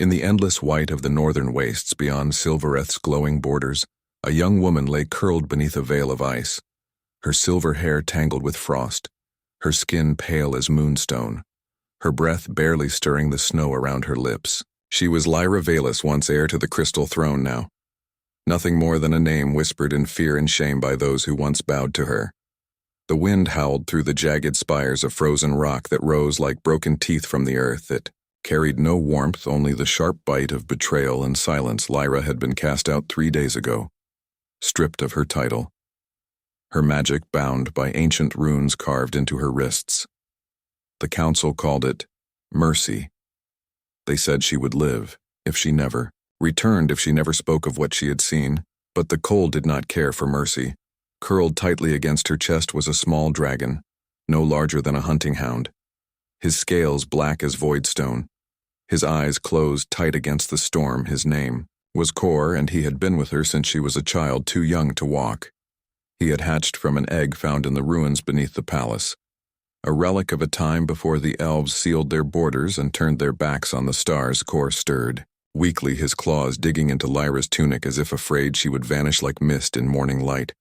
In the endless white of the northern wastes beyond Silvereth's glowing borders, a young woman lay curled beneath a veil of ice, her silver hair tangled with frost, her skin pale as moonstone, her breath barely stirring the snow around her lips. She was Lyra Valus, once heir to the Crystal Throne now. Nothing more than a name whispered in fear and shame by those who once bowed to her. The wind howled through the jagged spires of frozen rock that rose like broken teeth from the earth. It carried no warmth, only the sharp bite of betrayal and silence. Lyra had been cast out 3 days ago, stripped of her title, her magic bound by ancient runes carved into her wrists. The council called it mercy. They said she would live if she never returned, if she never spoke of what she had seen. But the cold did not care for mercy. Curled tightly against her chest was a small dragon, no larger than a hunting hound, his scales black as void stone, his eyes closed tight against the storm. His name was Kor, and he had been with her since she was a child too young to walk. He had hatched from an egg found in the ruins beneath the palace, a relic of a time before the elves sealed their borders and turned their backs on the stars. Kor stirred, weakly, his claws digging into Lyra's tunic as if afraid she would vanish like mist in morning light.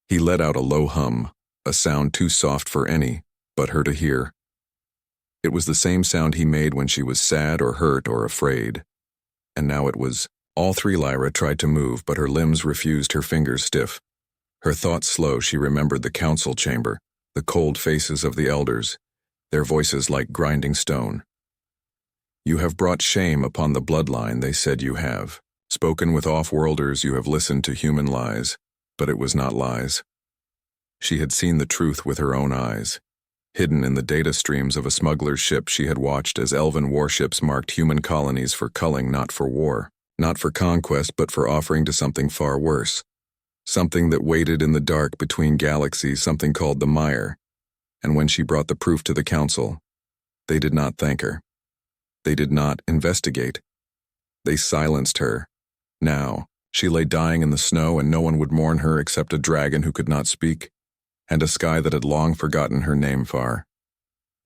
He let out a low hum, a sound too soft for any but her to hear. It was the same sound he made when she was sad or hurt or afraid. And now it was all three. Lyra tried to move, but her limbs refused, her fingers stiff. Her thoughts slow. She remembered the council chamber, the cold faces of the elders, their voices like grinding stone. You have brought shame upon the bloodline, they said. You have spoken with off-worlders, you have listened to human lies, but it was not lies. She had seen the truth with her own eyes. Hidden in the data streams of a smuggler's ship, she had watched as elven warships marked human colonies for culling, not for war, not for conquest, but for offering to something far worse. Something that waited in the dark between galaxies, something called the Mire. And when she brought the proof to the council, they did not thank her. They did not investigate. They silenced her. Now, she lay dying in the snow, and no one would mourn her except a dragon who could not speak, and a sky that had long forgotten her name. Far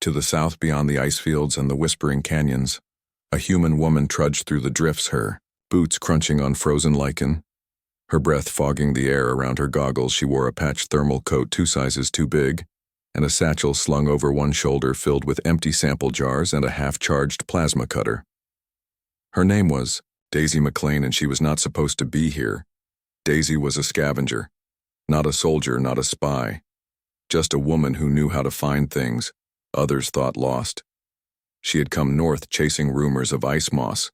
to the south, beyond the ice fields and the whispering canyons, a human woman trudged through the drifts, her boots crunching on frozen lichen, her breath fogging the air around her goggles. She wore a patched thermal coat 2 sizes too big, and a satchel slung over one shoulder filled with empty sample jars and a half-charged plasma cutter. Her name was Daisy McLean, and she was not supposed to be here. Daisy was a scavenger, not a soldier, not a spy, just a woman who knew how to find things others thought lost. She had come north chasing rumors of ice moss,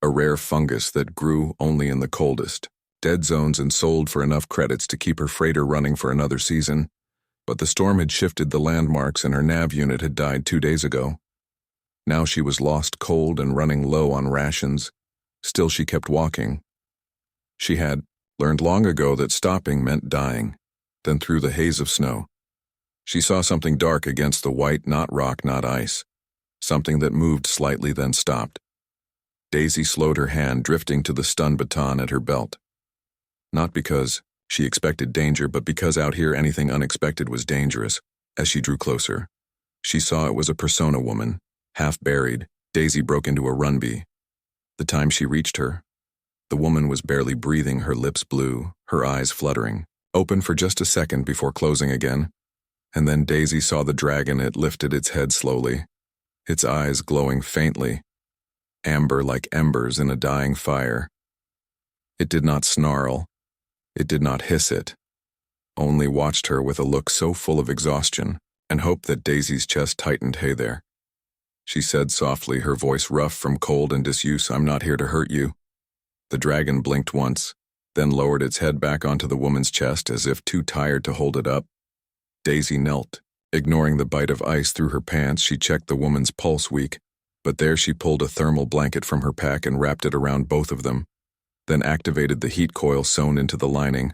a rare fungus that grew only in the coldest dead zones and sold for enough credits to keep her freighter running for another season. But the storm had shifted the landmarks, and her nav unit had died 2 days ago. Now she was lost, cold, and running low on rations. Still, she kept walking. She had learned long ago that stopping meant dying. Then through the haze of snow, she saw something dark against the white, not rock, not ice. Something that moved slightly, then stopped. Daisy slowed her hand, drifting to the stun baton at her belt. Not because she expected danger, but because out here anything unexpected was dangerous. As she drew closer, she saw it was a persona woman, half buried. Daisy broke into a run-bee. The time she reached her, the woman was barely breathing, her lips blue, her eyes fluttering, open for just a second before closing again. And then Daisy saw the dragon. It lifted its head slowly, its eyes glowing faintly, amber like embers in a dying fire. It did not snarl. It did not hiss. It only watched her with a look so full of exhaustion and hope that Daisy's chest tightened. Hey there, she said softly, her voice rough from cold and disuse. I'm not here to hurt you. The dragon blinked once, then lowered its head back onto the woman's chest as if too tired to hold it up. Daisy knelt, ignoring the bite of ice through her pants. She checked the woman's pulse, weak, but there she pulled a thermal blanket from her pack and wrapped it around both of them, then activated the heat coil sewn into the lining.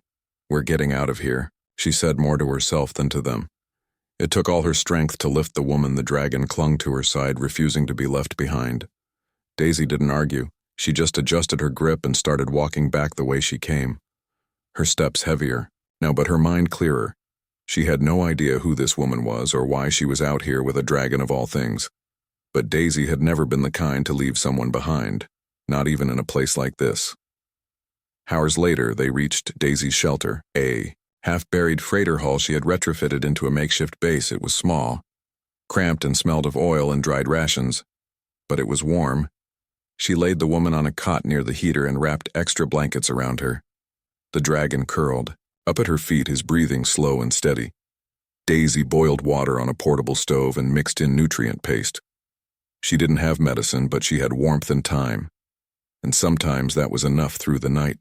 We're getting out of here, she said, more to herself than to them. It took all her strength to lift the woman. The dragon clung to her side, refusing to be left behind. Daisy didn't argue. She just adjusted her grip and started walking back the way she came. Her steps heavier, now, but her mind clearer. She had no idea who this woman was or why she was out here with a dragon of all things. But Daisy had never been the kind to leave someone behind, not even in a place like this. Hours later, they reached Daisy's shelter, a half-buried freighter hull she had retrofitted into a makeshift base. It was small, cramped and smelled of oil and dried rations, but it was warm. She laid the woman on a cot near the heater and wrapped extra blankets around her. The dragon curled. Up at her feet, his breathing slow and steady. Daisy boiled water on a portable stove and mixed in nutrient paste. She didn't have medicine, but she had warmth and time, and sometimes that was enough through the night.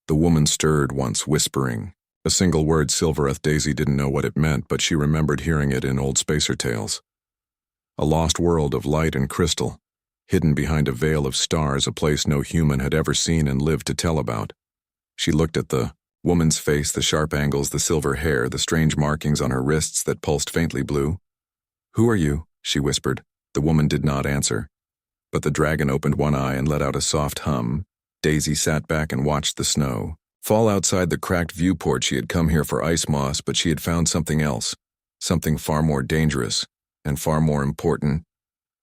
The woman stirred once, whispering. A single word Silvereth Daisy didn't know what it meant, but she remembered hearing it in old spacer tales. A lost world of light and crystal, hidden behind a veil of stars, a place no human had ever seen and lived to tell about. She looked at the woman's face, the sharp angles, the silver hair, the strange markings on her wrists that pulsed faintly blue. "Who are you?" she whispered. The woman did not answer, but the dragon opened one eye and let out a soft hum. Daisy sat back and watched the snow fall outside the cracked viewport. She had come here for ice moss, but she had found something else, something far more dangerous and far more important.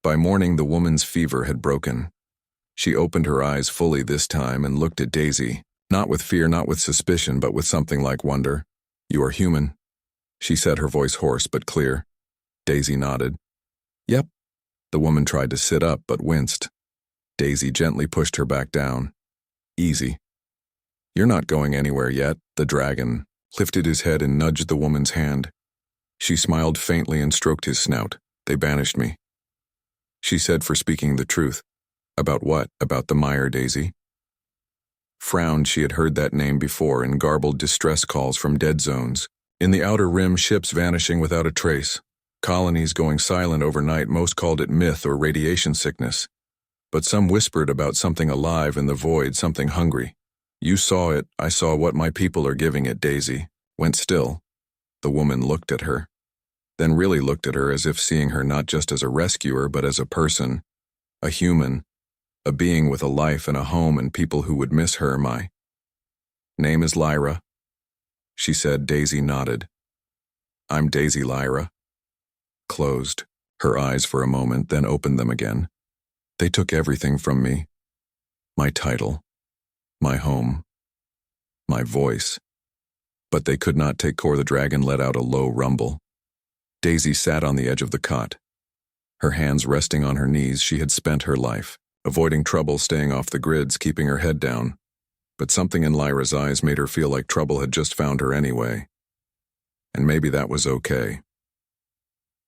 By morning, the woman's fever had broken. She opened her eyes fully this time and looked at Daisy, not with fear, not with suspicion, but with something like wonder. "You are human," she said, her voice hoarse but clear. Daisy nodded. "Yep." The woman tried to sit up but winced. Daisy gently pushed her back down. "Easy. You're not going anywhere yet." The dragon lifted his head and nudged the woman's hand. She smiled faintly and stroked his snout. "They banished me," she said, for speaking the truth. "About what? About the mire?" Daisy frowned. She had heard that name before in garbled distress calls from dead zones. In the outer rim, ships vanishing without a trace. Colonies going silent overnight. Most called it myth or radiation sickness. But some whispered about something alive in the void, something hungry. "You saw it. I saw what my people are giving it." Daisy went still. The woman looked at her, then really looked at her, as if seeing her not just as a rescuer but as a person, a human, a being with a life and a home and people who would miss her. "My name is Lyra," she said. Daisy nodded. "I'm Daisy Lyra." Closed her eyes for a moment, then opened them again. "They took everything from me. My title, my home, my voice. But they could not take Kor." The dragon let out a low rumble. Daisy sat on the edge of the cot, her hands resting on her knees. She had spent her life avoiding trouble, staying off the grids, keeping her head down. But something in Lyra's eyes made her feel like trouble had just found her anyway. And maybe that was okay.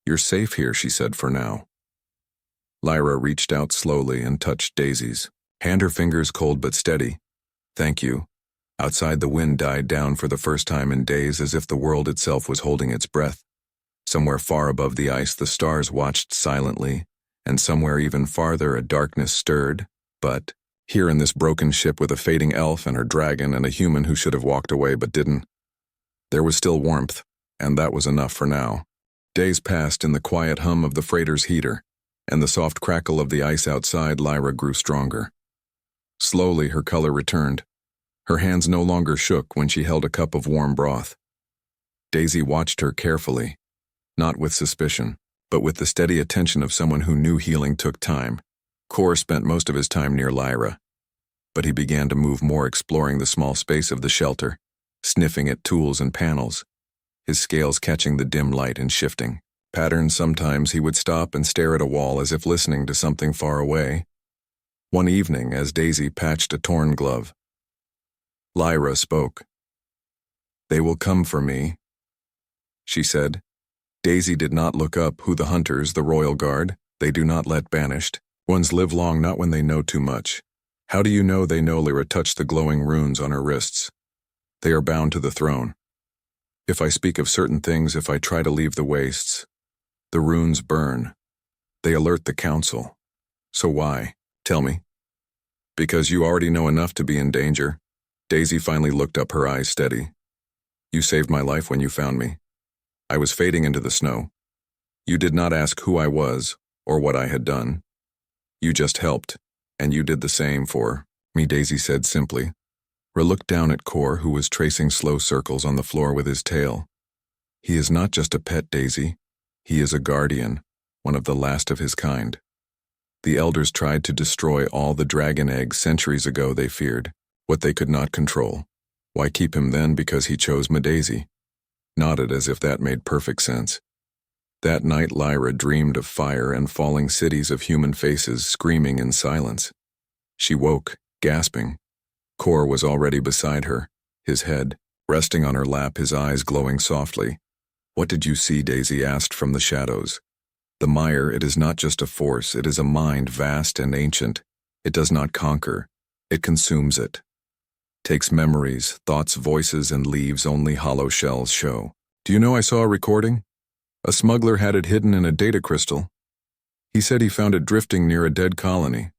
"You're safe here," she said, "for now." Lyra reached out slowly and touched Daisy's hand, her fingers cold but steady. "Thank you." Outside, the wind died down for the first time in days, as if the world itself was holding its breath. Somewhere far above the ice, the stars watched silently, and somewhere even farther, a darkness stirred. But here in this broken ship, with a fading elf and her dragon and a human who should have walked away but didn't, there was still warmth, and that was enough for now. Days passed in the quiet hum of the freighter's heater, and the soft crackle of the ice outside. Lyra grew stronger. Slowly, her color returned. Her hands no longer shook when she held a cup of warm broth. Daisy watched her carefully, not with suspicion, but with the steady attention of someone who knew healing took time. Kor spent most of his time near Lyra, but he began to move more, exploring the small space of the shelter, sniffing at tools and panels, his scales catching the dim light and shifting patterns. Sometimes he would stop and stare at a wall as if listening to something far away. One evening, as Daisy patched a torn glove, Lyra spoke. "They will come for me," she said. Daisy did not look up. "Who? The hunters, the royal guard? They do not let banished ones live long, not when they know too much." "How do you know they know?" Lyra touched the glowing runes on her wrists. "They are bound to the throne. If I speak of certain things, if I try to leave the wastes, the runes burn. They alert the council." "So why? Tell me." "Because you already know enough to be in danger." Daisy finally looked up, her eyes steady. "You saved my life when you found me. I was fading into the snow. You did not ask who I was or what I had done. You just helped, and you did the same for me," Daisy said simply. Ra looked down at Kor, who was tracing slow circles on the floor with his tail. "He is not just a pet, Daisy. He is a guardian, one of the last of his kind. The elders tried to destroy all the dragon eggs centuries ago, they feared, what they could not control. Why keep him then because he chose Madaisy? Nodded as if that made perfect sense. That night Lyra dreamed of fire and falling cities of human faces screaming in silence. She woke, gasping. Kor was already beside her, his head resting on her lap, his eyes glowing softly. "What did you see?" Daisy asked from the shadows. "The mire, it is not just a force, it is a mind vast and ancient. It does not conquer, it consumes it. Takes memories, thoughts, voices, and leaves only hollow shells show. Do you know I saw a recording? A smuggler had it hidden in a data crystal. He said he found it drifting near a dead colony.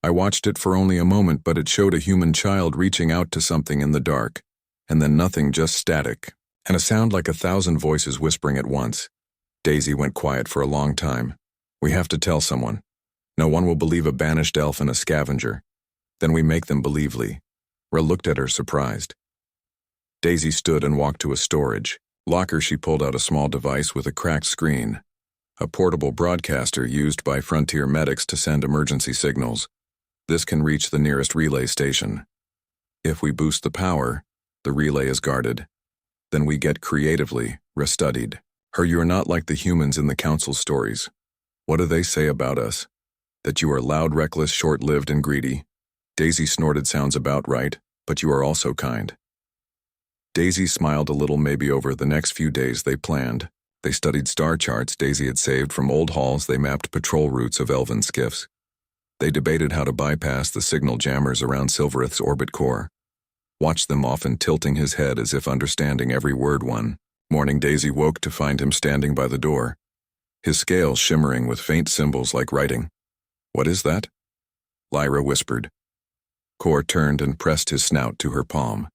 I watched it for only a moment, but it showed a human child reaching out to something in the dark. And then nothing, just static, and a sound like 1,000 voices whispering at once." Daisy went quiet for a long time. "We have to tell someone. No one will believe a banished elf and a scavenger. Then we make them believe Lee." Ra looked at her, surprised. Daisy stood and walked to a storage locker. She pulled out a small device with a cracked screen, a portable broadcaster used by frontier medics to send emergency signals. "This can reach the nearest relay station. If we boost the power, the relay is guarded. Then we get creatively." Ra studied her. "You're not like the humans in the council stories. What do they say about us? That you are loud, reckless, short-lived, and greedy?" Daisy snorted. "Sounds about right, but you are also kind." Daisy smiled a little. Maybe over the next few days they planned. They studied star charts Daisy had saved from old halls. They mapped patrol routes of elven skiffs. They debated how to bypass the signal jammers around Silvereth's orbit core. Watched them, often tilting his head as if understanding every word. One morning Daisy woke to find him standing by the door, his scales shimmering with faint symbols like writing. "What is that?" Lyra whispered. Kor turned and pressed his snout to her palm.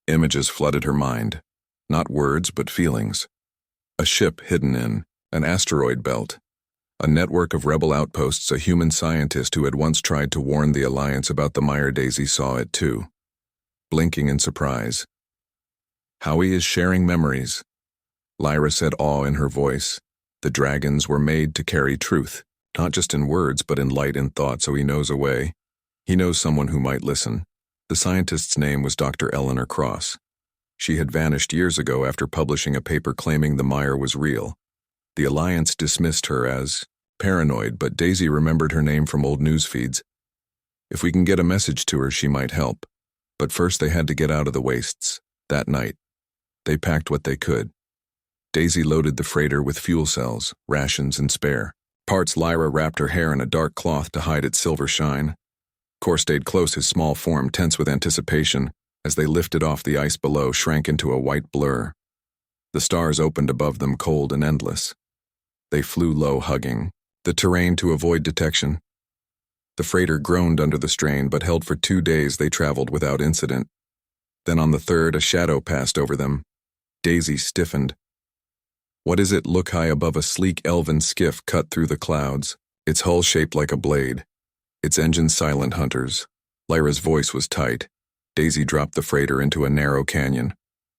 Images flooded her mind. Not words, but feelings. A ship hidden in an asteroid belt. A network of rebel outposts, a human scientist who had once tried to warn the Alliance about the mire. Daisy saw it too, blinking in surprise. "Howie is sharing memories," Lyra said, awe in her voice. "The dragons were made to carry truth, not just in words, but in light and thought, so he knows a way. He knows someone who might listen." The scientist's name was Dr. Eleanor Cross. She had vanished years ago after publishing a paper claiming the mire was real. The Alliance dismissed her as paranoid, but Daisy remembered her name from old news feeds. If we can get a message to her, she might help. But first they had to get out of the wastes. That night, they packed what they could. Daisy loaded the freighter with fuel cells, rations, and spare parts. Lyra wrapped her hair in a dark cloth to hide its silver shine. Kor stayed close, his small form tense with anticipation. As they lifted off, the ice below shrank into a white blur. The stars opened above them, cold and endless. They flew low, hugging the terrain to avoid detection. The freighter groaned under the strain, but held for 2 days. They traveled without incident. Then on the third, a shadow passed over them. Daisy stiffened. "What is it?" Look high above, a sleek elven skiff cut through the clouds, its hull shaped like a blade. Its engines silent hunters. Lyra's voice was tight. Daisy dropped the freighter into a narrow canyon,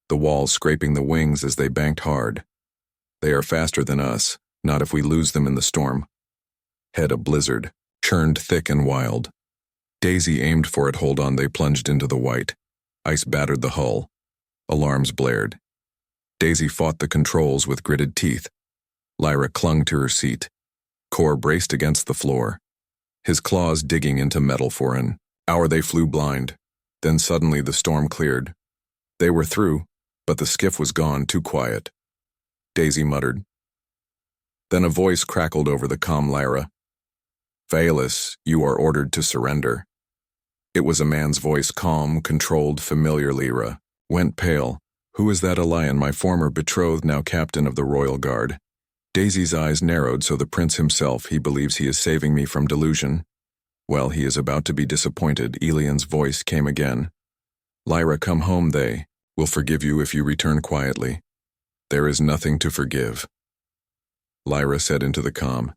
the walls scraping the wings as they banked hard. "They are faster than us, not if we lose them in the storm." Head a blizzard, churned thick and wild. Daisy aimed for it. "Hold on." They plunged into the white. Ice battered the hull. Alarms blared. Daisy fought the controls with gritted teeth. Lyra clung to her seat. Kor braced against the floor, his claws digging into metal. For an hour they flew blind. Then suddenly the storm cleared. They were through, but the skiff was gone, too quiet. Daisy muttered. Then a voice crackled over the comm. "Lyra. Valis, you are ordered to surrender." It was a man's voice, calm, controlled, familiar. Lyra went pale. "Who is that?" "Elian, my former betrothed, now captain of the Royal Guard." Daisy's eyes narrowed. "So the prince himself, he believes he is saving me from delusion? Well, he is about to be disappointed." Elian's voice came again. "Lyra, come home. They will forgive you if you return quietly. There is nothing to forgive." Lyra said into the comm,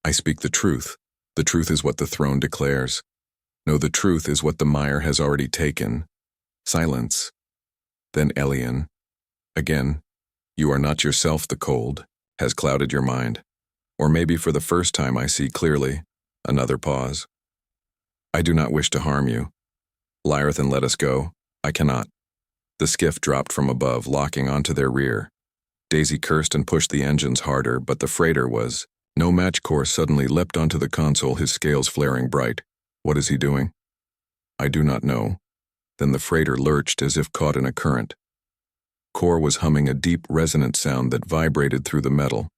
"I speak the truth. The truth is what the throne declares. No, the truth is what the mire has already taken." Silence. Then Elian. Again. "You are not yourself. The cold has clouded your mind. Or maybe for the first time I see clearly. Another pause. I do not wish to harm you. Lyrathan, let us go. I cannot. The skiff dropped from above, locking onto their rear. Daisy cursed and pushed the engines harder, but the freighter was. No match. Kor suddenly leapt onto the console, his scales flaring bright. What is he doing? I do not know. Then the freighter lurched as if caught in a current. Kor was humming a deep, resonant sound that vibrated through the metal.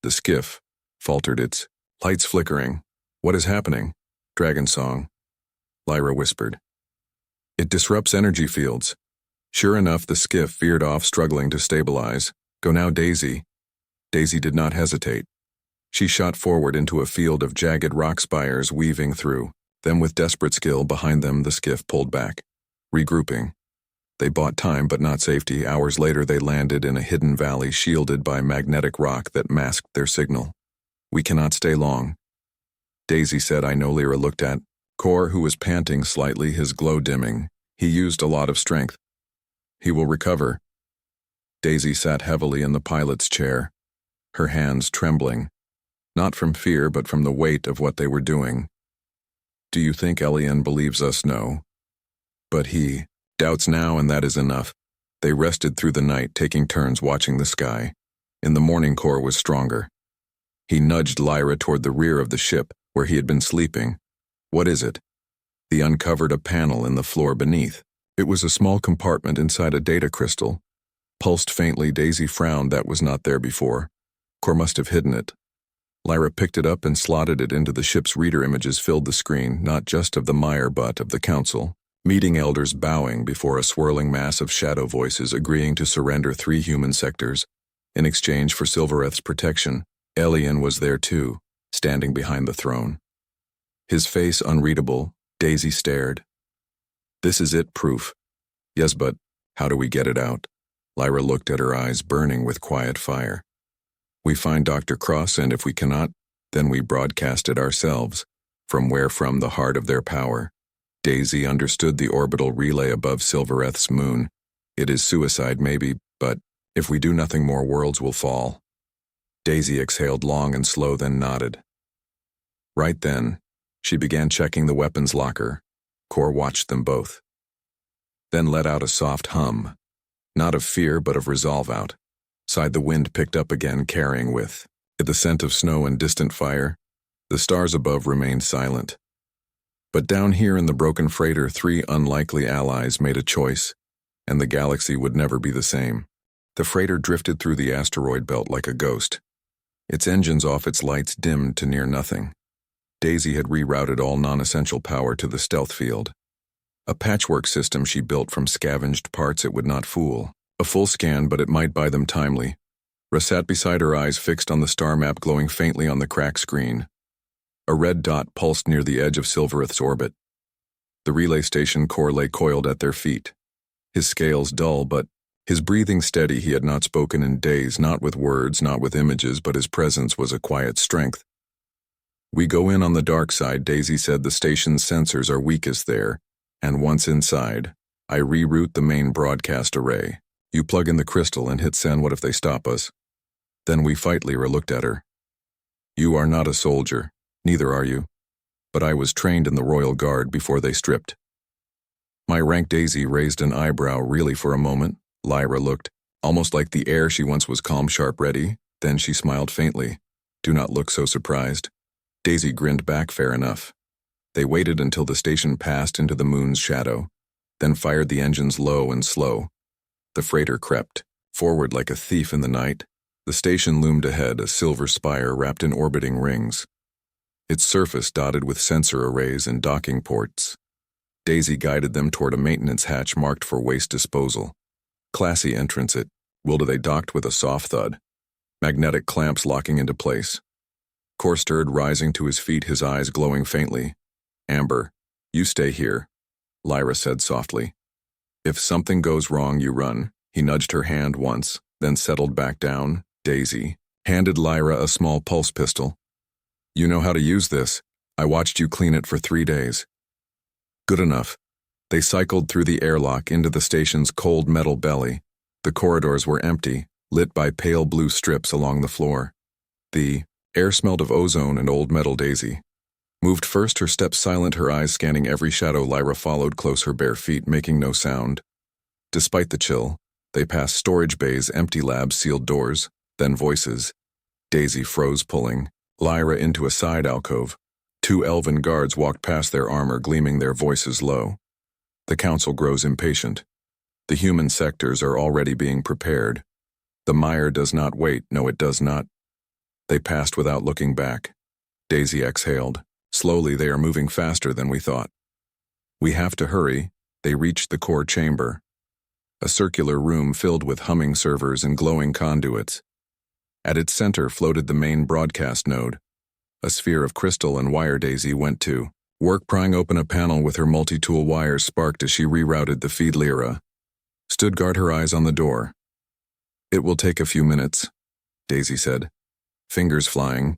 The skiff faltered, its lights flickering. What is happening? Dragon song. Lyra whispered. It disrupts energy fields. Sure enough, the skiff veered off, struggling to stabilize. Go now, Daisy. Daisy did not hesitate. She shot forward into a field of jagged rock spires weaving through. Then with desperate skill behind them, the skiff pulled back. Regrouping. They bought time but not safety. Hours later they landed in a hidden valley shielded by magnetic rock that masked their signal. We cannot stay long. Daisy said. I know. Lyra looked at Kor, who was panting slightly, his glow dimming. He used a lot of strength. He will recover. Daisy sat heavily in the pilot's chair, her hands trembling, not from fear but from the weight of what they were doing. Do you think Elian believes us? No. But he doubts now, and that is enough. They rested through the night, taking turns watching the sky. In the morning, Kor was stronger. He nudged Lyra toward the rear of the ship, where he had been sleeping. What is it? He uncovered a panel in the floor beneath. It was a small compartment inside a data crystal. Pulsed faintly. Daisy frowned. That was not there before. Kor must have hidden it. Lyra picked it up and slotted it into the ship's reader. Images filled the screen, not just of the mire but of the council. Meeting elders bowing before a swirling mass of shadow voices agreeing to surrender 3 human sectors in exchange for Silvereth's protection. Elian was there too, standing behind the throne. His face unreadable. Daisy stared. This is it, proof. Yes, but how do we get it out? Lyra looked at her eyes burning with quiet fire. We find Dr. Cross, and if we cannot, then we broadcast it ourselves. From where? From the heart of their power. Daisy understood the orbital relay above Silvereth's moon. It is suicide maybe, but if we do nothing, more worlds will fall. Daisy exhaled long and slow, then nodded. Right then, she began checking the weapons locker. Kor watched them both. Then let out a soft hum. Not of fear, but of resolve. Outside the wind picked up again, carrying with it the scent of snow and distant fire. The stars above remained silent. But down here in the broken freighter, 3 unlikely allies made a choice, and the galaxy would never be the same. The freighter drifted through the asteroid belt like a ghost. Its engines off, its lights dimmed to near nothing. Daisy had rerouted all non-essential power to the stealth field. A patchwork system she built from scavenged parts it would not fool. A full scan, but it might buy them timely. Ra sat beside her, eyes fixed on the star map glowing faintly on the cracked screen. A red dot pulsed near the edge of Silvereth's orbit. The relay station core lay coiled at their feet. His scales dull, but his breathing steady. He had not spoken in days, not with words, not with images, but his presence was a quiet strength. We go in on the dark side, Daisy said. The station's sensors are weakest there, and once inside, I reroute the main broadcast array. You plug in the crystal and hit send. What if they stop us? Then we fight. Lyra looked at her. You are not a soldier. Neither are you. But I was trained in the Royal Guard before they stripped. My rank. Daisy raised an eyebrow. Really? For a moment, Lyra looked, almost like the air she once was, calm, sharp, ready. Then she smiled faintly. Do not look so surprised. Daisy grinned back. Fair enough. They waited until the station passed into the moon's shadow, then fired the engines low and slow. The freighter crept forward like a thief in the night. The station loomed ahead, a silver spire wrapped in orbiting rings. Its surface dotted with sensor arrays and docking ports. Daisy guided them toward a maintenance hatch marked for waste disposal. Classy entrance it. They docked with a soft thud. Magnetic clamps locking into place. Kor stirred, rising to his feet, his eyes glowing faintly. Amber, you stay here, Lyra said softly. If something goes wrong, you run. He nudged her hand once, then settled back down. Daisy handed Lyra a small pulse pistol. You know how to use this. I watched you clean it for 3 days. Good enough. They cycled through the airlock into the station's cold metal belly. The corridors were empty, lit by pale blue strips along the floor. The Air smelled of ozone and old metal. Daisy moved first, her steps silent, her eyes scanning every shadow. Lyra followed close, her bare feet making no sound. Despite the chill, they passed storage bays, empty labs, sealed doors, then voices. Daisy froze, pulling Lyra into a side alcove. 2 elven guards walked past, their armor gleaming, their voices low. The council grows impatient. The human sectors are already being prepared. The mire does not wait, no it does not. They passed without looking back. Daisy exhaled. Slowly, they are moving faster than we thought. We have to hurry. They reached the core chamber. A circular room filled with humming servers and glowing conduits. At its center floated the main broadcast node, a sphere of crystal and wire. Daisy went to work prying open a panel with her multi-tool. Wires sparked as she rerouted the feed. Lyra stood guard, her eyes on the door. It will take a few minutes, Daisy said, fingers flying.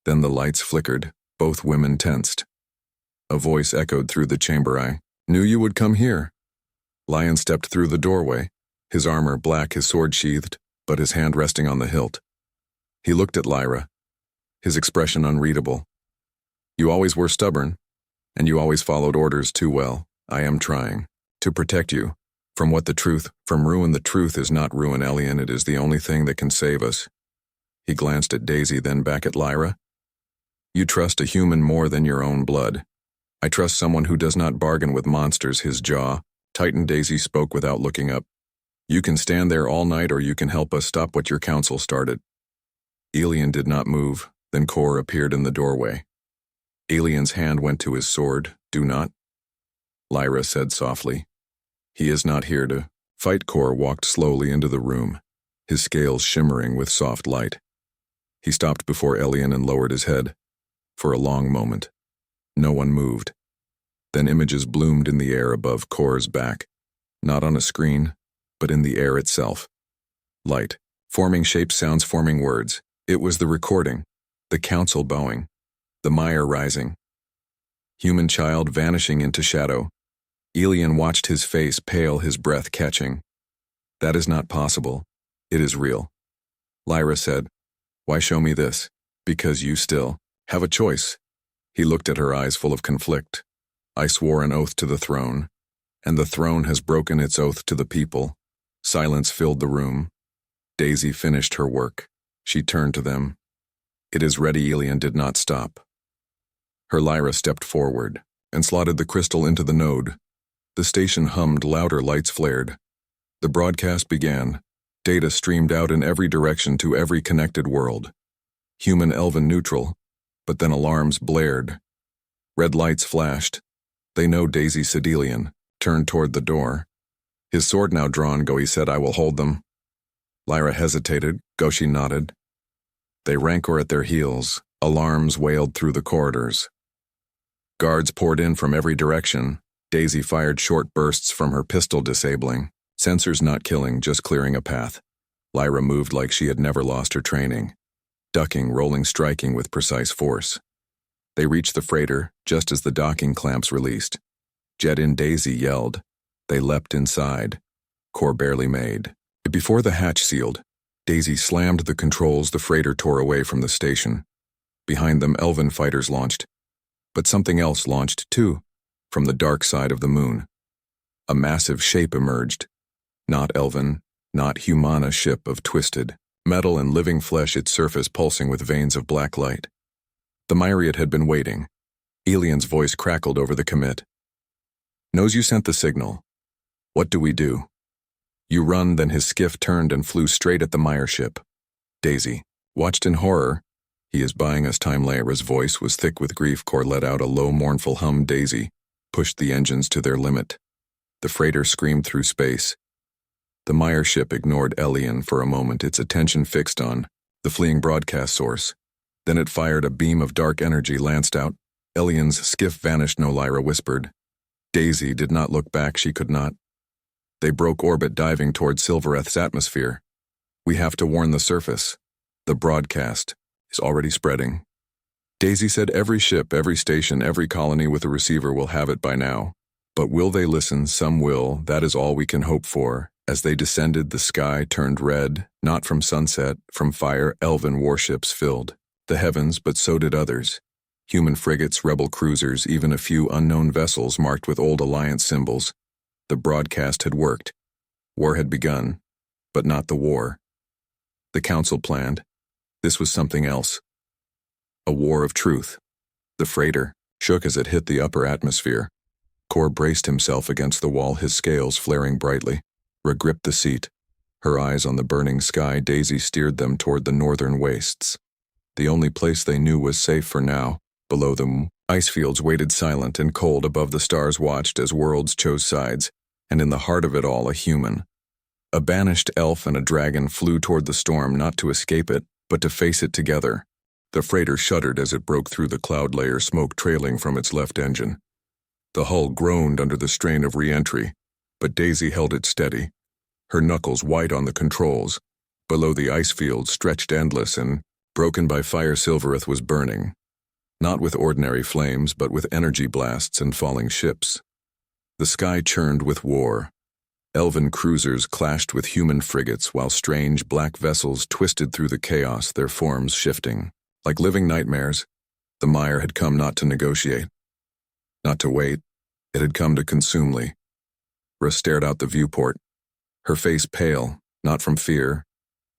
Then the lights flickered, both women tensed. A voice echoed through the chamber. I knew you would come here. Lion stepped through the doorway, his armor black, his sword sheathed, but his hand resting on the hilt. He looked at Lyra, his expression unreadable. You always were stubborn, and you always followed orders too well. I am trying to protect you. From what? The truth, from ruin. The truth is not ruin, Elian. It is the only thing that can save us. He glanced at Daisy, then back at Lyra. You trust a human more than your own blood. I trust someone who does not bargain with monsters. His jaw tightened. Daisy spoke without looking up. You can stand there all night, or you can help us stop what your council started. Elian did not move. Then Kor appeared in the doorway. Elian's hand went to his sword. Do not, Lyra said softly. He is not here to fight. Kor walked slowly into the room, his scales shimmering with soft light. He stopped before Elian and lowered his head. For a long moment, no one moved. Then images bloomed in the air above Kor's back, not on a screen, but in the air itself. Light, forming shapes, sounds, forming words. It was the recording, the council bowing, the mire rising. Human child vanishing into shadow. Elian watched, his face pale, his breath catching. That is not possible. It is real. Lyra said, why show me this? Because you still have a choice. He looked at her, eyes full of conflict. I swore an oath to the throne, and the throne has broken its oath to the people. Silence filled the room. Daisy finished her work. She turned to them. It is ready. Elian did not stop. Her Lyra stepped forward and slotted the crystal into the node. The station hummed, louder lights flared. The broadcast began. Data streamed out in every direction to every connected world. Human, elven, neutral. But then alarms blared. Red lights flashed. They know. Daisy said. Elian turned toward the door. His sword now drawn. Go, he said, I will hold them. Lyra hesitated. Go, she nodded. They rancor at their heels. Alarms wailed through the corridors. Guards poured in from every direction. Daisy fired short bursts from her pistol, disabling. Sensors not killing, just clearing a path. Lyra moved like she had never lost her training. Ducking, rolling, striking with precise force. They reached the freighter, just as the docking clamps released. Jet in, Daisy yelled. They leapt inside. Kor barely made. Before the hatch sealed, Daisy slammed the controls. The freighter tore away from the station. Behind them, elven fighters launched. But something else launched too, from the dark side of the moon. A massive shape emerged. Not elven, not human, a ship of twisted metal and living flesh, its surface pulsing with veins of black light. The myriad had been waiting. Elian's voice crackled over the commit. Knows you sent the signal. What do we do? You run. Then his skiff turned and flew straight at the mire ship. Daisy watched in horror. He is buying us time. Lyra's voice was thick with grief. Kor let out a low, mournful hum. Daisy pushed the engines to their limit. The freighter screamed through space. The mire ship ignored Elian for a moment, its attention fixed on the fleeing broadcast source. Then it fired a beam of dark energy, lanced out. Elian's skiff vanished. No, Lyra whispered. Daisy did not look back. She could not. They broke orbit, diving toward Silvereth's atmosphere. We have to warn the surface. The broadcast is already spreading. Daisy said, every ship, every station, every colony with a receiver will have it by now. But will they listen? Some will. That is all we can hope for. As they descended, the sky turned red, not from sunset, from fire. Elven warships filled The heavens, but so did others. Human frigates, rebel cruisers, even a few unknown vessels marked with old Alliance symbols. The broadcast had worked. War had begun, but not the war. The Council planned. This was something else. A war of truth. The freighter shook as it hit the upper atmosphere. Kor braced himself against the wall, his scales flaring brightly. Ra gripped the seat. Her eyes on the burning sky, Daisy steered them toward the northern wastes. The only place they knew was safe for now. Below them, ice fields waited silent and cold. Above, the stars watched as worlds chose sides, and in the heart of it all, a human. A banished elf and a dragon flew toward the storm, not to escape it, but to face it together. The freighter shuddered as it broke through the cloud layer, smoke trailing from its left engine. The hull groaned under the strain of re-entry, but Daisy held it steady, her knuckles white on the controls. Below, the ice field stretched endless and, broken by fire, Silvereth was burning. Not with ordinary flames, but with energy blasts and falling ships. The sky churned with war. Elven cruisers clashed with human frigates, while strange black vessels twisted through the chaos, their forms shifting. Like living nightmares, the mire had come not to negotiate, not to wait. It had come to consume Lee. Ra stared out the viewport, her face pale, not from fear,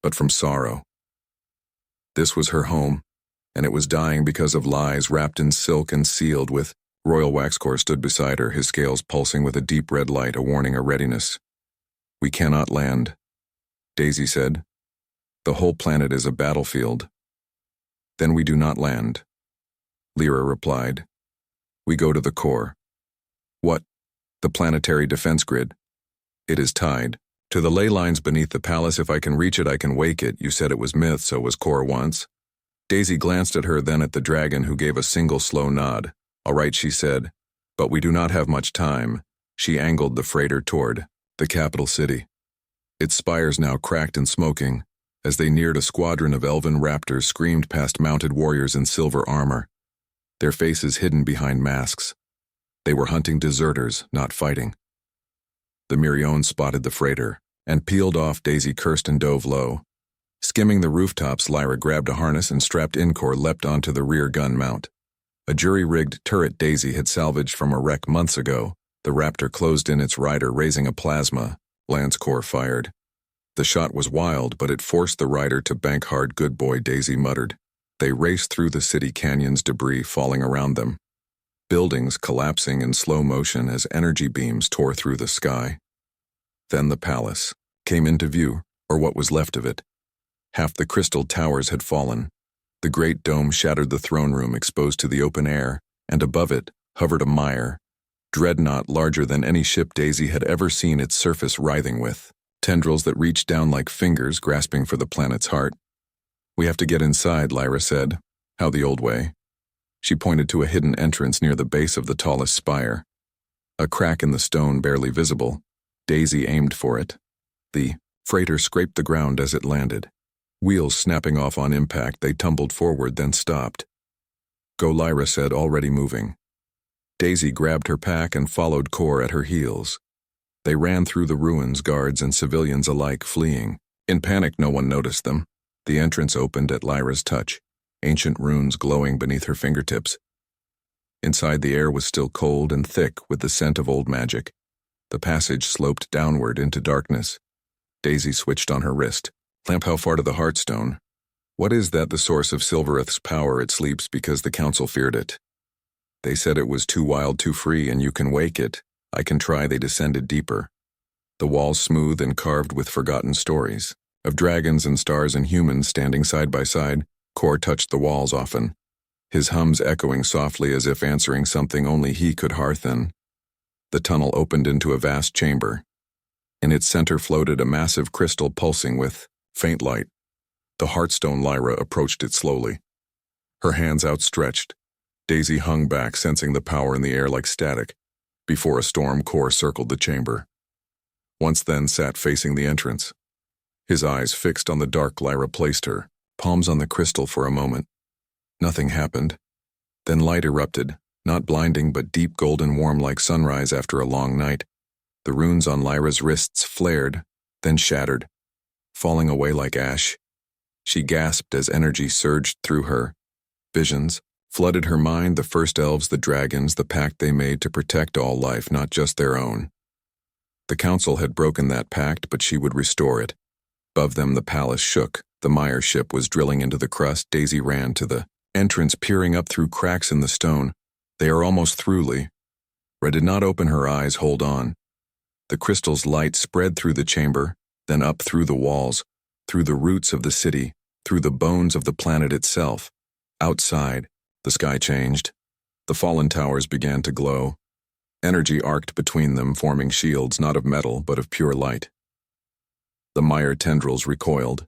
but from sorrow. This was her home, and it was dying because of lies, wrapped in silk and sealed with. Royal Waxcore stood beside her, his scales pulsing with a deep red light, a warning, a readiness. "We cannot land," Daisy said. "The whole planet is a battlefield." "Then we do not land," Lyra replied. "We go to the core." "What?" "The planetary defense grid. It is tied to the ley lines beneath the palace. If I can reach it, I can wake it. You said it was myth, so was core once." Daisy glanced at her, then at the dragon, who gave a single slow nod. "All right," she said, "but we do not have much time." She angled the freighter toward the capital city. Its spires now cracked and smoking. As they neared, a squadron of elven raptors screamed past mounted warriors in silver armor, their faces hidden behind masks. They were hunting deserters, not fighting. The Mirion spotted the freighter and peeled off. Daisy cursed and dove low. Skimming the rooftops, Lyra grabbed a harness and, strapped in, Kor leapt onto the rear gun mount. A jury-rigged turret Daisy had salvaged from a wreck months ago. The raptor closed in its rider, raising a plasma. Lance Kor fired. The shot was wild, but it forced the rider to bank hard. "Good boy," Daisy muttered. They raced through the city canyons, debris falling around them. Buildings collapsing in slow motion as energy beams tore through the sky. Then the palace came into view, or what was left of it. Half the crystal towers had fallen. The great dome shattered the throne room, exposed to the open air, and above it hovered a mire, dreadnought larger than any ship Daisy had ever seen, its surface writhing with tendrils that reached down like fingers, grasping for the planet's heart. "We have to get inside," Lyra said. "How, the old way?" She pointed to a hidden entrance near the base of the tallest spire. A crack in the stone barely visible. Daisy aimed for it. The freighter scraped the ground as it landed. Wheels snapping off on impact, they tumbled forward, then stopped. "Go," Lyra said, already moving. Daisy grabbed her pack and followed Kor at her heels. They ran through the ruins, guards and civilians alike fleeing. In panic, no one noticed them. The entrance opened at Lyra's touch, ancient runes glowing beneath her fingertips. Inside, the air was still cold and thick with the scent of old magic. The passage sloped downward into darkness. Daisy switched on her wrist. "Lamp, how far to the Heartstone?" "What is that? The source of Silvereth's power. It sleeps because the Council feared it. They said it was too wild, too free, and you can wake it. I can try." They descended deeper. The walls smooth and carved with forgotten stories of dragons and stars and humans standing side by side. Kor touched the walls often, his hums echoing softly as if answering something only he could hearken. The tunnel opened into a vast chamber. In its center floated a massive crystal pulsing with faint light. The Heartstone. Lyra approached it slowly, her hands outstretched. Daisy hung back, sensing the power in the air like static. Before a storm, Kor circled the chamber. Once then sat facing the entrance. His eyes fixed on the dark. Lyra placed her palms on the crystal for a moment. Nothing happened. Then light erupted, not blinding but deep golden warm like sunrise after a long night. The runes on Lyra's wrists flared, then shattered, falling away like ash. She gasped as energy surged through her, Visions flooded her mind, the first elves, the dragons, the pact they made to protect all life, not just their own. The council had broken that pact, but she would restore it. Above them the palace shook. The mire ship was drilling into the crust. Daisy ran to the entrance, peering up through cracks in the stone. They are almost through, Lyra did not open her eyes. Hold on. The crystal's light spread through the chamber, then up through the walls, through the roots of the city, through the bones of the planet itself. Outside, the sky changed. The fallen towers began to glow. Energy arced between them, forming shields not of metal but of pure light. The mire tendrils recoiled.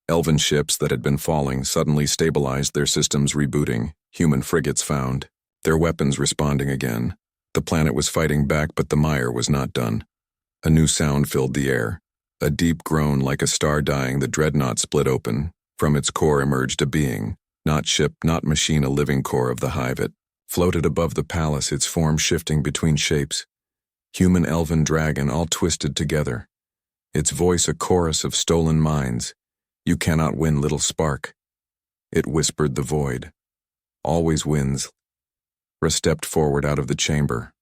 Elven ships that had been falling suddenly stabilized, their systems rebooting, human frigates found, their weapons responding again. The planet was fighting back, but the mire was not done. A new sound filled the air. A deep groan like a star dying. The dreadnought split open. From its core emerged a being, not ship, not machine, a living core of the hive. It floated above the palace, its form shifting between shapes. Human, elven, dragon, all twisted together. Its voice a chorus of stolen minds. You cannot win, little spark. It whispered the void. Always wins. Lyra stepped forward out of the chamber,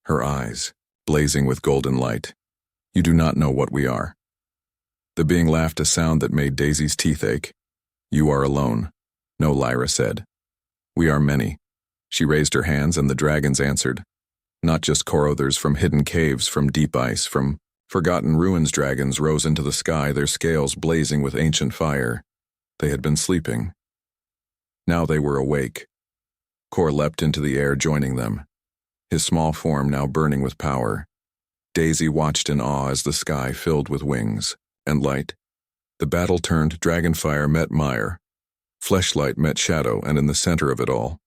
her eyes blazing with golden light. You do not know what we are. The being laughed, a sound that made Daisy's teeth ache. You are alone. No, Lyra said. We are many. She raised her hands and the dragons answered. Not just Korothers, from hidden caves, from deep ice, from forgotten ruins. Dragons rose into the sky, their scales blazing with ancient fire. They had been sleeping. Now they were awake. Kor leapt into the air, joining them, his small form now burning with power. Daisy watched in awe as the sky filled with wings and light. The battle turned. Dragonfire met mire. Fleshlight met shadow, and in the center of it all,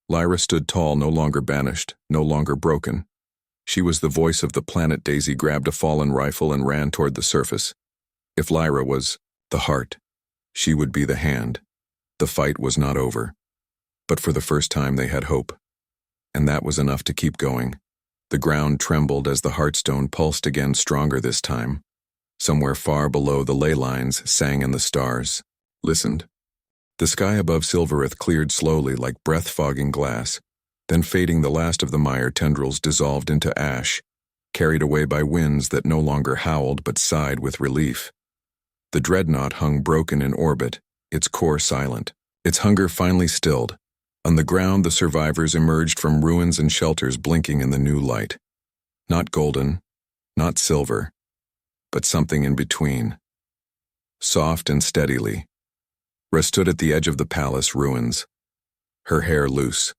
Lyra stood tall, no longer banished, no longer broken. She was the voice of the planet. Daisy grabbed a fallen rifle and ran toward the surface. If Lyra was the heart, she would be the hand. The fight was not over. But for the first time they had hope. And that was enough to keep going. The ground trembled as the heartstone pulsed again, stronger this time. Somewhere far below, the ley lines sang and the stars listened. The sky above Silvereth cleared slowly like breath-fogging glass, then fading. The last of the mire tendrils dissolved into ash, carried away by winds that no longer howled but sighed with relief. The dreadnought hung broken in orbit, its core silent, its hunger finally stilled. On the ground, the survivors emerged from ruins and shelters, blinking in the new light. Not golden, not silver, but something in between. Soft and steadily, Lyra stood at the edge of the palace ruins, her hair loose,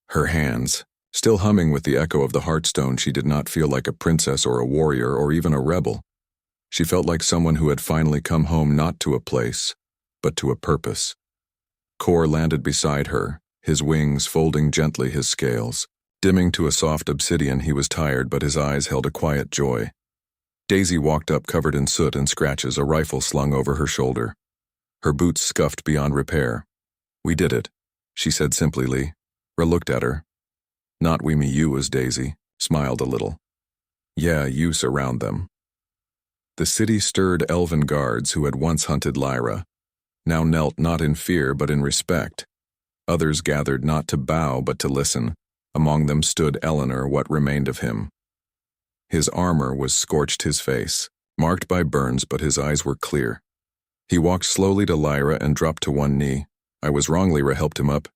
her hands still humming with the echo of the heartstone. She did not feel like a princess or a warrior or even a rebel. She felt like someone who had finally come home, not to a place, but to a purpose. Kor landed beside her, his wings folding gently, his scales dimming to a soft obsidian. He was tired, but his eyes held a quiet joy. Daisy walked up, covered in soot and scratches, a rifle slung over her shoulder. Her boots scuffed beyond repair. We did it, she said simply. Lyra looked at her. Not we, me, you, as Daisy smiled a little. Yeah, you surround them. The city stirred. Elven guards who had once hunted Lyra now knelt, not in fear but in respect. Others gathered, not to bow but to listen. Among them stood Eleanor, what remained of him. His armor was scorched, his face marked by burns, but his eyes were clear. He walked slowly to Lyra and dropped to one knee. I was wrong. Lyra helped him up.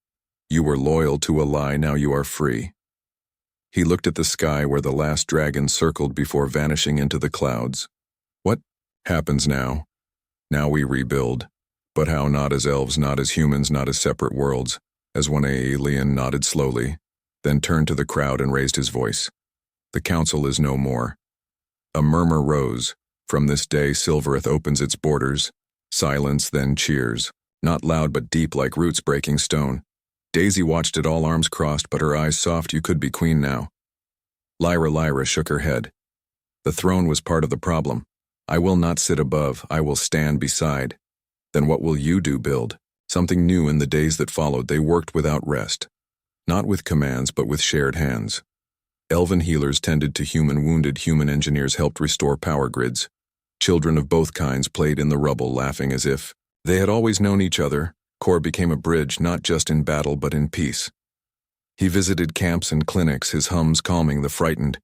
You were loyal to a lie, now you are free. He looked at the sky where the last dragon circled before vanishing into the clouds. What happens now? Now we rebuild. But how? Not as elves, not as humans, not as separate worlds. As one alien nodded slowly, then turned to the crowd and raised his voice. The council is no more. A murmur rose. From this day Silvereth opens its borders. Silence, then cheers. Not loud but deep, like roots breaking stone. Daisy watched it all, arms crossed but her eyes soft. You could be queen now. Lyra shook her head. The throne was part of the problem. I will not sit above, I will stand beside. Then what will you do? Build something new. In the days that followed they worked without rest. Not with commands but with shared hands. Elven healers tended to human wounded, human engineers helped restore power grids. Children of both kinds played in the rubble, laughing as if they had always known each other. Kor became a bridge not just in battle but in peace. He visited camps and clinics, his hums calming the frightened,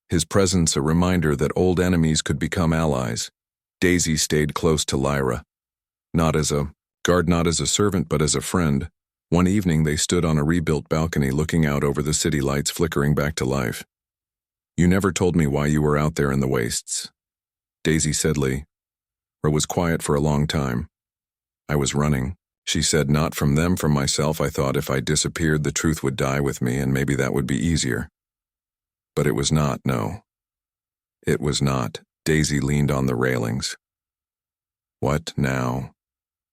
his presence a reminder that old enemies could become allies. Daisy stayed close to Lyra, not as a guard, not as a servant, but as a friend. One evening they stood on a rebuilt balcony looking out over the city lights flickering back to life. "You never told me why you were out there in the wastes," Daisy said. Lyra was quiet for a long time. "I was running," she said, "not from them, from myself. I thought if I disappeared the truth would die with me and maybe that would be easier. But it was not, no. It was not." Daisy leaned on the railings. "What now?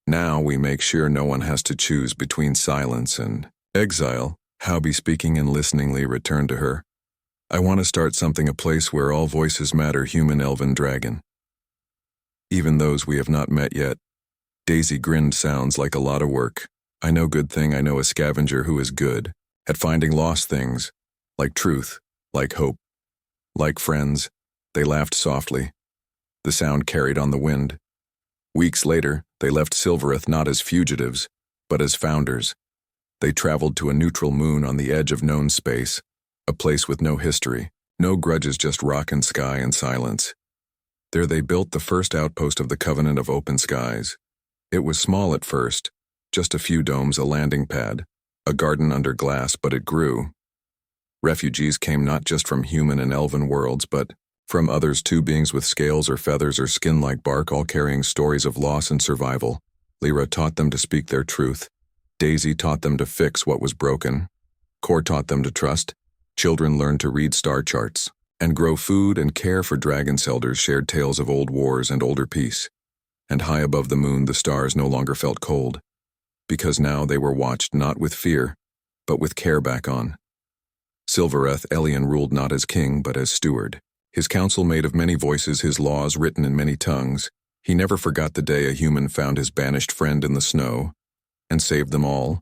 Now we make sure no one has to choose between silence and exile." Howby, speaking and listeningly, returned to her. "I want to start something, a place where all voices matter, human, elven, dragon. Even those we have not met yet." Daisy grinned. "Sounds like a lot of work. I know good thing. I know a scavenger who is good at finding lost things, like truth, like hope, like friends." They laughed softly. The sound carried on the wind. Weeks later, they left Silvereth not as fugitives, but as founders. They traveled to a neutral moon on the edge of known space, a place with no history, no grudges, just rock and sky and silence. There they built the first outpost of the Covenant of Open Skies. It was small at first, just a few domes, a landing pad, a garden under glass, but it grew. Refugees came not just from human and elven worlds, but from others too, beings with scales or feathers or skin like bark, all carrying stories of loss and survival. Lyra taught them to speak their truth. Daisy taught them to fix what was broken. Kor taught them to trust. Children learned to read star charts and grow food and care for dragons. Elders shared tales of old wars and older peace. And high above the moon, the stars no longer felt cold, because now they were watched not with fear, but with care back on. Silvereth Elian ruled not as king, but as steward. His council made of many voices, his laws written in many tongues. He never forgot the day a human found his banished friend in the snow and saved them all.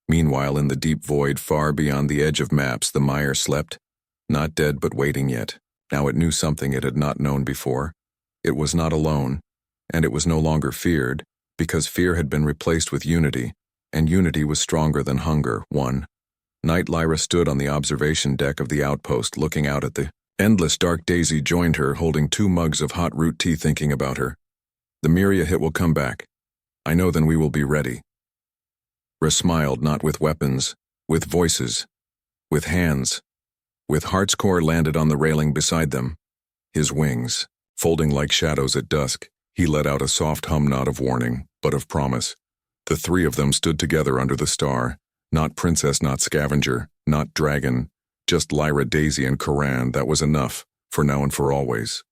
Meanwhile, in the deep void far beyond the edge of maps, the mire slept, not dead but waiting yet. Now it knew something it had not known before. It was not alone, and it was no longer feared, because fear had been replaced with unity, and unity was stronger than hunger. One night Lyra stood on the observation deck of the outpost looking out at the endless dark. Daisy joined her, holding 2 mugs of hot root tea, thinking about her. "The Myria hit will come back. I know, then we will be ready." Ra smiled, not with weapons, with voices, with hands, with hearts. Kor landed on the railing beside them, his wings folding like shadows at dusk. He let out a soft hum, not of warning, but of promise. The 3 of them stood together under the star, not princess, not scavenger, not dragon, just Lyra, Daisy, and Koran. That was enough, for now and for always.